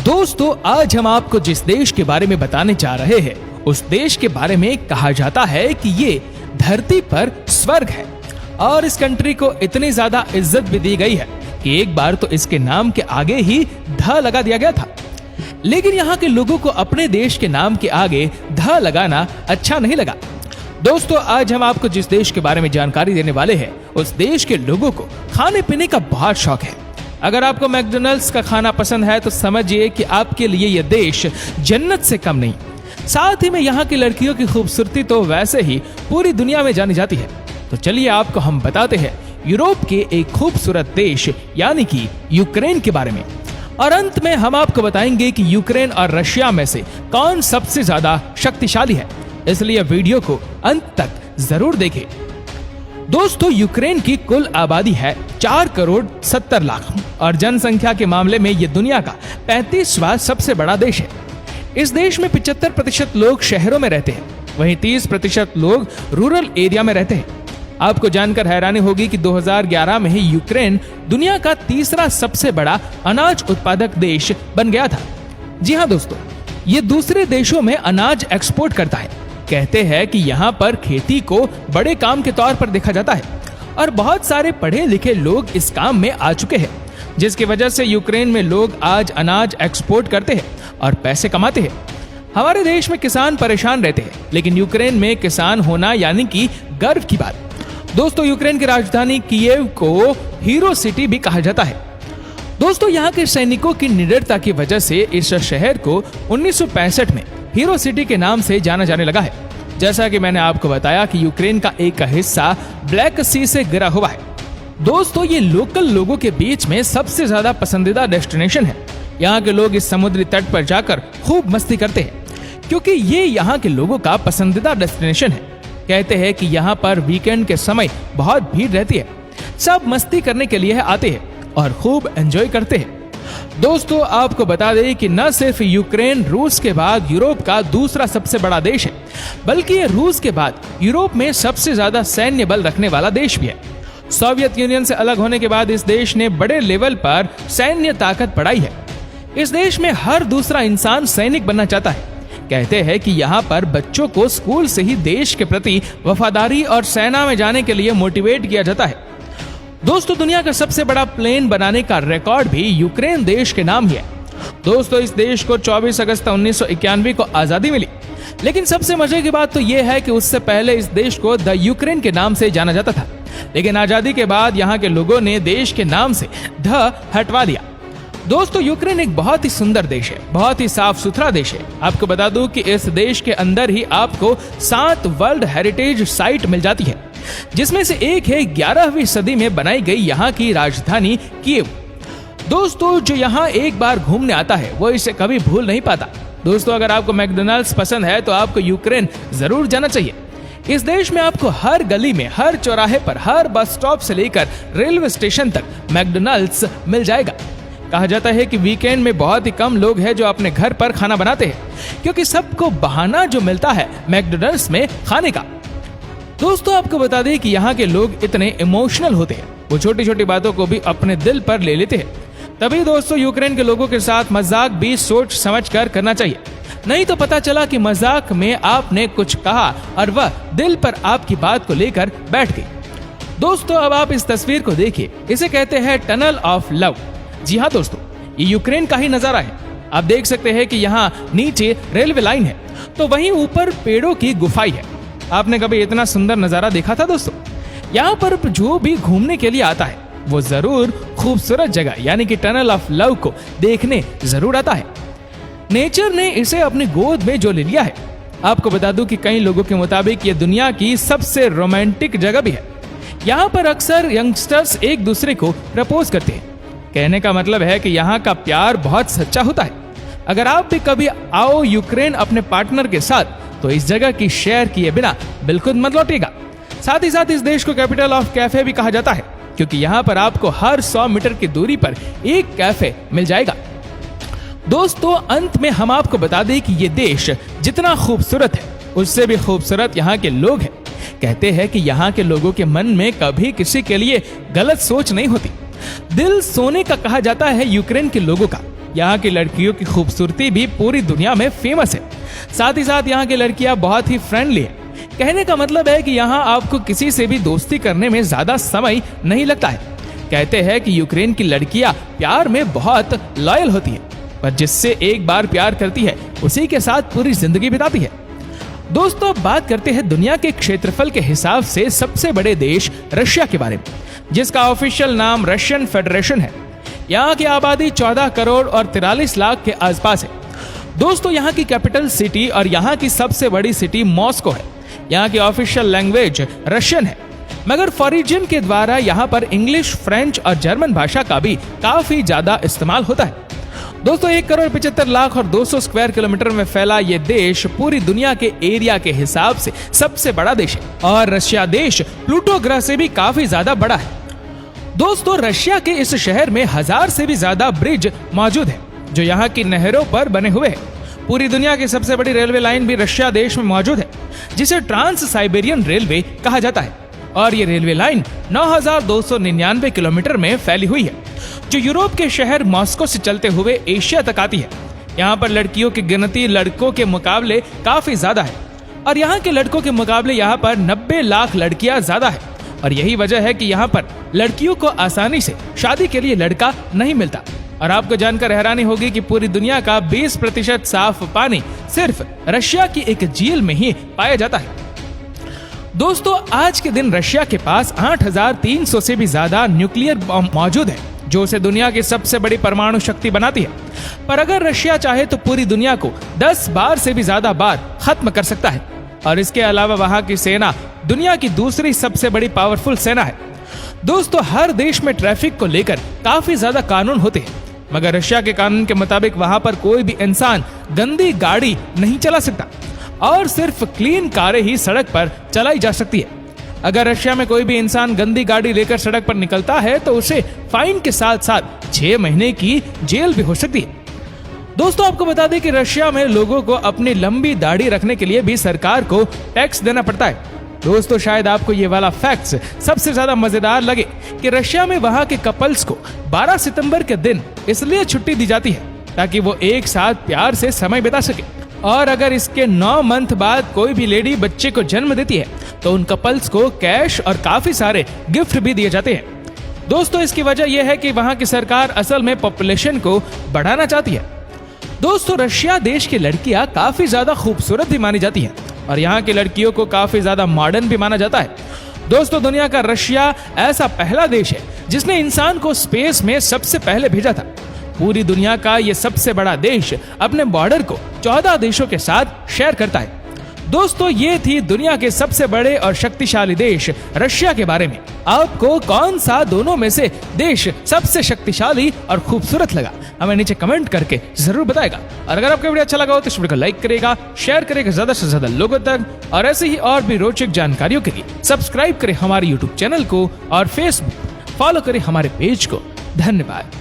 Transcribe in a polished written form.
दोस्तों आज हम आपको जिस देश के बारे में बताने जा रहे हैं उस देश के बारे में कहा जाता है कि ये धरती पर स्वर्ग है और इस कंट्री को इतनी ज्यादा इज्जत भी दी गई है कि एक बार तो इसके नाम के आगे ही ध लगा दिया गया था। लेकिन यहाँ के लोगों को अपने देश के नाम के आगे ध लगाना अच्छा नहीं लगा। दोस्तों आज हम आपको जिस देश के बारे में जानकारी देने वाले हैं उस देश के लोगों को खाने पीने का बहुत शौक है। अगर आपको मैकडॉनल्ड्स का खाना पसंद है तो समझिए कि आपके लिए यह देश जन्नत से कम नहीं। साथ ही में यहाँ की लड़कियों की खूबसूरती तो वैसे ही पूरी दुनिया में जानी जाती है। तो चलिए आपको हम बताते हैं यूरोप के एक खूबसूरत देश यानी कि यूक्रेन के बारे में, और अंत में हम आपको बताएंगे कि यूक्रेन और रशिया में से कौन सबसे ज्यादा शक्तिशाली है। इसलिए वीडियो को अंत तक जरूर देखें। दोस्तों यूक्रेन की कुल आबादी है 4 करोड़ 70 लाख और जनसंख्या के मामले में यह दुनिया का 35वां सबसे बड़ा देश है। इस देश में 75% लोग शहरों में रहते हैं, वहीं 30% लोग रूरल एरिया में रहते हैं। आपको जानकर हैरानी होगी कि 2011 में ही यूक्रेन दुनिया का तीसरा सबसे बड़ा अनाज उत्पादक देश बन गया था। जी हाँ दोस्तों, ये दूसरे देशों में अनाज एक्सपोर्ट करता है। कहते हैं कि यहाँ पर खेती को बड़े काम के तौर पर देखा जाता है और बहुत सारे पढ़े लिखे लोग इस काम में आ चुके हैं, जिसकी वजह से यूक्रेन में लोग आज अनाज एक्सपोर्ट करते हैं और पैसे कमाते हैं। हमारे देश में किसान परेशान रहते हैं, लेकिन यूक्रेन में किसान होना यानी कि गर्व की बात। दोस्तों यूक्रेन की राजधानी कीव को हीरो सिटी भी कहा जाता है। दोस्तों यहाँ के सैनिकों की निडरता की वजह से इस शहर को 1965 में हीरो सिटी के नाम से जाना जाने लगा है। जैसा कि मैंने आपको बताया कि यूक्रेन का एक हिस्सा ब्लैक सी से घिरा हुआ है। दोस्तों ये लोकल लोगों के बीच में सबसे ज्यादा पसंदीदा डेस्टिनेशन है। यहाँ के लोग इस समुद्री तट पर जाकर खूब मस्ती करते हैं क्योंकि ये यहाँ के लोगों का पसंदीदा डेस्टिनेशन है। कहते हैं कि यहाँ पर वीकेंड के समय बहुत भीड़ रहती है, सब मस्ती करने के लिए आते हैं और खूब एंजॉय करते हैं। दोस्तों आपको बता दें कि न सिर्फ यूक्रेन रूस के बाद यूरोप का दूसरा सबसे बड़ा देश है, बल्कि ये रूस के बाद यूरोप में सबसे ज्यादा सैन्य बल रखने वाला देश भी है। सोवियत यूनियन से अलग होने के बाद इस देश ने बड़े लेवल पर सैन्य ताकत बढ़ाई है। इस देश में हर दूसरा इंसान सैनिक बनना चाहता है। कहते हैं कि यहाँ पर बच्चों को स्कूल से ही देश के प्रति वफादारी और सेना में जाने के लिए मोटिवेट किया जाता है। दोस्तों दुनिया का सबसे बड़ा प्लेन बनाने का रिकॉर्ड भी यूक्रेन देश के नाम ही है। दोस्तों इस देश को 24 अगस्त 1991 को आजादी मिली, लेकिन सबसे मजे की बात तो यह है कि उससे पहले इस देश को द यूक्रेन के नाम से जाना जाता था। लेकिन आजादी के बाद यहाँ के लोगों ने देश के नाम से ध हटवा दिया। दोस्तों यूक्रेन एक बहुत ही सुंदर देश है, बहुत ही साफ सुथरा देश है। आपको बता दूं कि इस देश के अंदर ही आपको 7 वर्ल्ड हेरिटेज साइट मिल जाती है, जिसमें से एक है 11वीं सदी में बनाई गई यहाँ की राजधानी कीव। दोस्तों जो यहाँ एक बार घूमने आता है वो इसे कभी भूल नहीं पाता। दोस्तों अगर आपको मैकडॉनल्ड्स पसंद है तो आपको यूक्रेन जरूर जाना चाहिए। इस देश में आपको हर गली में, हर चौराहे पर, हर बस स्टॉप से लेकर रेलवे स्टेशन तक मैकडॉनल्ड्स मिल जाएगा। कहा जाता है कि वीकेंड में बहुत ही कम लोग हैं जो अपने घर पर खाना बनाते हैं, क्योंकि सबको बहाना जो मिलता है मैकडॉनल्ड्स में खाने का। दोस्तों आपको बता दें कि यहाँ के लोग इतने इमोशनल होते हैं, वो छोटी छोटी बातों को भी अपने दिल पर ले लेते हैं। तभी दोस्तों यूक्रेन के लोगों के साथ मजाक भी सोच समझ कर करना चाहिए, नहीं तो पता चला कि मजाक में आपने कुछ कहा और वह दिल पर आपकी बात को लेकर बैठ गई। दोस्तों अब आप इस तस्वीर को देखिए, इसे कहते हैं टनल ऑफ लव। जी हाँ दोस्तों, ये यूक्रेन का ही नजारा है। आप देख सकते हैं कि यहाँ नीचे रेलवे लाइन है तो वहीं ऊपर पेड़ों की गुफाई है। आपने कभी इतना सुंदर नजारा देखा था दोस्तों? यहाँ पर जो भी घूमने के लिए आता है वो जरूर खूबसूरत जगह यानी कि टनल ऑफ लव को देखने जरूर आता है। नेचर ने इसे अपनी गोद में जो ले लिया है। आपको बता दूं कि कई लोगों के मुताबिक ये दुनिया की सबसे रोमांटिक जगह भी है। यहाँ पर अक्सर यंगस्टर्स एक दूसरे को प्रपोज करते हैं। कहने का मतलब है कि यहाँ का प्यार बहुत सच्चा होता है। अगर आप भी कभी आओ यूक्रेन अपने पार्टनर के साथ तो इस जगह की शेयर किए बिना बिल्कुल मत लौटिएगा। साथ ही साथ इस देश को कैपिटल ऑफ कैफे भी कहा जाता है, क्योंकि यहाँ पर आपको हर 100 मीटर की दूरी पर एक कैफे मिल जाएगा। दोस्तों अंत में हम आपको बता दें कि ये देश जितना खूबसूरत है उससे भी खूबसूरत यहाँ के लोग हैं। कहते हैं कि यहाँ के लोगों के मन में कभी किसी के लिए गलत सोच नहीं होती। दिल सोने का कहा जाता है यूक्रेन के लोगों का। यहाँ की लड़कियों की खूबसूरती भी पूरी दुनिया में फेमस है। साथ ही साथ यहाँ की लड़कियां बहुत ही फ्रेंडली है। कहने का मतलब है कि यहाँ आपको किसी से भी दोस्ती करने में ज्यादा समय नहीं लगता है। कहते हैं कि यूक्रेन की लड़कियां प्यार में बहुत लॉयल होती है, पर जिससे एक बार प्यार करती है उसी के साथ पूरी जिंदगी बिताती है। दोस्तों, बात करते हैं दुनिया के क्षेत्रफल के हिसाब से सबसे बड़े देश रशिया के बारे में, जिसका ऑफिशियल नाम रशियन फेडरेशन है। यहाँ की आबादी 14 करोड़ और 43 लाख के आसपास है। दोस्तों, यहाँ की कैपिटल सिटी और यहाँ की सबसे बड़ी सिटी मॉस्को है। यहाँ की ऑफिशियल लैंग्वेज रशियन है, मगर फॉरिजियन के द्वारा यहाँ पर इंग्लिश, फ्रेंच और जर्मन भाषा का भी काफी ज्यादा इस्तेमाल होता है। दोस्तों, 1 करोड़ 75 लाख और 200 स्क्वायर किलोमीटर में फैला ये देश पूरी दुनिया के एरिया के हिसाब से सबसे बड़ा देश है और रशिया देश प्लूटो ग्रह से भी काफी ज्यादा बड़ा है। दोस्तों, रशिया के इस शहर में 1000 से भी ज्यादा ब्रिज मौजूद है जो यहाँ की नहरों पर बने हुए हैं। पूरी दुनिया की सबसे बड़ी रेलवे लाइन भी रशिया देश में मौजूद है, जिसे ट्रांस साइबेरियन रेलवे कहा जाता है और ये रेलवे लाइन 9299 किलोमीटर में फैली हुई है, जो यूरोप के शहर मॉस्को से चलते हुए एशिया तक आती है। यहाँ पर लड़कियों की गिनती लड़कों के मुकाबले काफी ज्यादा है और यहाँ के लड़कों के मुकाबले यहाँ पर 90 लाख लड़कियां ज्यादा है और यही वजह है कि यहाँ पर लड़कियों को आसानी से शादी के लिए लड़का नहीं मिलता। और आपको जानकर हैरानी होगी कि पूरी दुनिया का 20% साफ पानी सिर्फ रशिया की एक झील में ही पाया जाता है। दोस्तों, आज के दिन रशिया के पास 8300 से भी ज्यादा न्यूक्लियर बम मौजूद है, जो उसे दुनिया की सबसे बड़ी परमाणु शक्ति बनाती है। पर अगर रशिया चाहे तो पूरी दुनिया को 10 बार से भी ज्यादा बार खत्म कर सकता है। और इसके अलावा वहां की सेना दुनिया की दूसरी सबसे बड़ी पावरफुल सेना है। दोस्तों, हर देश में ट्रैफिक को लेकर काफी ज्यादा कानून होते हैं, मगर रशिया के कानून के मुताबिक वहां पर कोई भी इंसान गंदी गाड़ी नहीं चला सकता और सिर्फ क्लीन कारें ही सड़क पर चलाई जा सकती है। अगर रशिया में कोई भी इंसान गंदी गाड़ी लेकर सड़क पर निकलता है तो उसे फाइन के साथ साथ 6 महीने की जेल भी हो सकती है। दोस्तों, आपको बता दें कि रशिया में लोगों को अपनी लंबी दाढ़ी रखने के लिए भी सरकार को टैक्स देना पड़ता है। दोस्तों, शायद आपको ये वाला फैक्ट्स सबसे ज्यादा मजेदार लगे कि रशिया में वहां के कपल्स को 12 सितंबर के दिन इसलिए छुट्टी दी जाती है ताकि वो एक साथ प्यार से समय बिता सके। और अगर इसके 9 मंथ बाद कोई भी लेडी बच्चे को जन्म देती है तो उन कपल्स को कैश और काफी सारे गिफ्ट भी दिए जाते हैं। दोस्तों, इसकी वजह यह है कि वहां की सरकार असल में पॉपुलेशन को बढ़ाना चाहती है। दोस्तों, रशिया देश की लड़कियां काफी ज्यादा खूबसूरत भी मानी जाती हैं और यहाँ की लड़कियों को काफी ज्यादा मॉडर्न भी माना जाता है। दोस्तों, दुनिया का रशिया ऐसा पहला देश है जिसने इंसान को स्पेस में सबसे पहले भेजा था। पूरी दुनिया का ये सबसे बड़ा देश अपने बॉर्डर को 14 देशों के साथ शेयर करता है। दोस्तों, ये थी दुनिया के सबसे बड़े और शक्तिशाली देश रशिया के बारे में। आपको कौन सा दोनों में से देश सबसे शक्तिशाली और खूबसूरत लगा, हमें नीचे कमेंट करके जरूर बताएगा। और अगर आपको वीडियो अच्छा लगा हो तो इस वीडियो को लाइक करेगा, शेयर करेगा ज्यादा से ज्यादा लोगों तक, और ऐसे ही और भी रोचक जानकारियों के लिए सब्सक्राइब करें हमारे यूट्यूब चैनल को और फेसबुक फॉलो करें हमारे पेज को। धन्यवाद।